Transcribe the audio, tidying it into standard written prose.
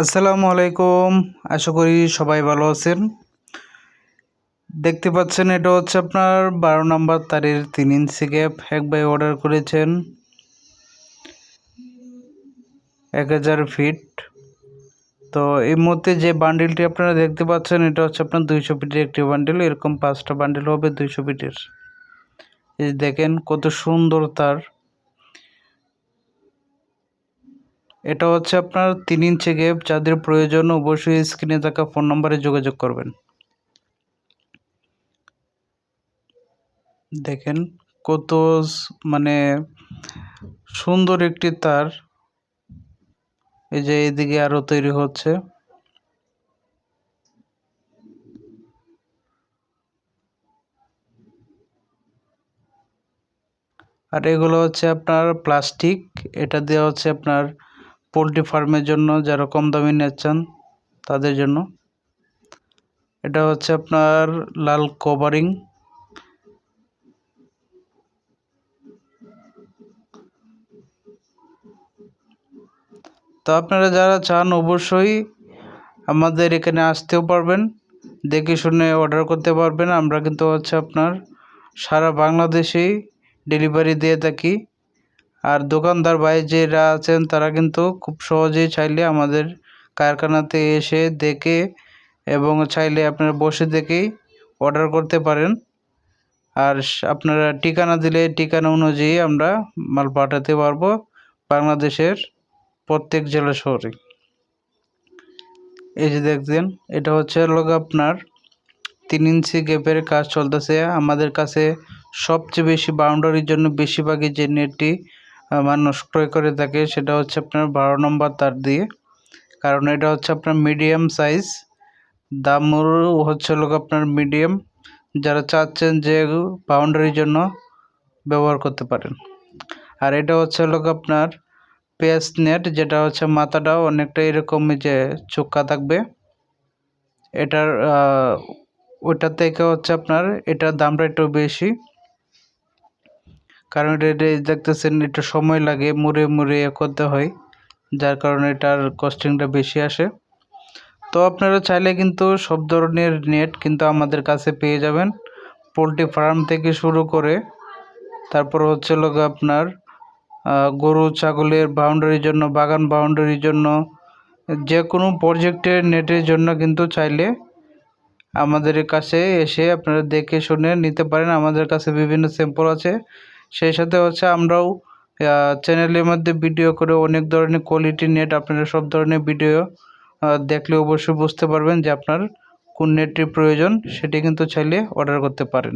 আসসালামু আলাইকুম। আশা করি সবাই ভালো আছেন। দেখতে পাচ্ছেন এটা হচ্ছে আপনার 12 নম্বর তারের 3 ইঞ্চি গ্যাপ এক ভাই অর্ডার করেছেন 1000 ফিট। তো এই মুহূর্তে যে বান্ডিলটি আপনারা দেখতে পাচ্ছেন এটা হচ্ছে আপনার 200 ফিটের একটি বান্ডিল। এরকম 5টা বান্ডিল হবে 200 ফিটের। এই দেখেন কত সুন্দর তার। এটা হচ্ছে আপনার 3 ইঞ্চি গ্যাপ। যাদের প্রয়োজন অবশ্যই স্ক্রিনে থাকা ফোন নম্বরে যোগাযোগ করবেন। দেখেন কত মানে সুন্দর একটি তার। এই যে এদিকে আরো তৈরি হচ্ছে। আর এগুলো হচ্ছে আপনার প্লাস্টিক। এটা দেওয়া হচ্ছে আপনার পোলট্রি ফার্মের জন্য, যারা কম দামে নিচ্ছেন তাদের জন্য। এটা হচ্ছে আপনার লাল কভারিং। তো আপনারা যারা চান অবশ্যই আমাদের এখানে আসতেও পারবেন, দেখে শুনে অর্ডার করতে পারবেন। আমরা কিন্তু হচ্ছে আপনার সারা বাংলাদেশেই ডেলিভারি দিয়ে থাকি। আর দোকানদার ভাই যারা আছেন তারা কিন্তু খুব সহজেই চাইলে আমাদের কারখানাতে এসে দেখে এবং চাইলে আপনারা বসে দেখেই অর্ডার করতে পারেন। আর আপনারা ঠিকানা দিলে ঠিকানা অনুযায়ী আমরা মাল পাঠাতে পারবো বাংলাদেশের প্রত্যেক জেলা শহরে। এই যে দেখছেন এটা হচ্ছে আপনার 3 ইঞ্চি গ্যাপের কাজ চলতেছে আমাদের কাছে। সবচেয়ে বেশি বাউন্ডারির জন্য বেশিরভাগই যে নেটটি মানুষ ক্রয় করে থাকে সেটা হচ্ছে আপনার 12 নম্বর তার দিয়ে। কারণ এটা হচ্ছে আপনার মিডিয়াম সাইজ, দামও হচ্ছে আপনার মিডিয়াম। যারা চাচ্ছেন যে বাউন্ডারির জন্য ব্যবহার করতে পারেন। আর এটা হচ্ছে আপনার পেস নেট, যেটা হচ্ছে মাথাটাও অনেকটা এরকম যে চোক্কা থাকবে। এটার ওইটা থেকে হচ্ছে আপনার এটার দামটা একটু বেশি, কারণ এটা দেখতেছেন একটু সময় লাগে, মুড়ে মুড়ে করতে হয়, যার কারণে এটার কস্টিংটা বেশি আসে। তো আপনারা চাইলে কিন্তু সব ধরনের নেট কিন্তু আমাদের কাছে পেয়ে যাবেন, পোলট্রি ফার্ম থেকে শুরু করে তারপর হচ্ছে আপনার গরু ছাগলের বাউন্ডারির জন্য, বাগান বাউন্ডারির জন্য, যে কোনো প্রজেক্টের নেটের জন্য কিন্তু চাইলে আমাদের কাছে এসে আপনারা দেখে শুনে নিতে পারেন। আমাদের কাছে বিভিন্ন স্যাম্পল আছে। সেই সাথে হচ্ছে আমরাও চ্যানেলের মধ্যে ভিডিও করে অনেক ধরনের কোয়ালিটি নেট, আপনারা সব ধরনের ভিডিও দেখলে অবশ্যই বুঝতে পারবেন যে আপনার কোন নেটটির প্রয়োজন, সেটি কিন্তু চাইলে অর্ডার করতে পারেন।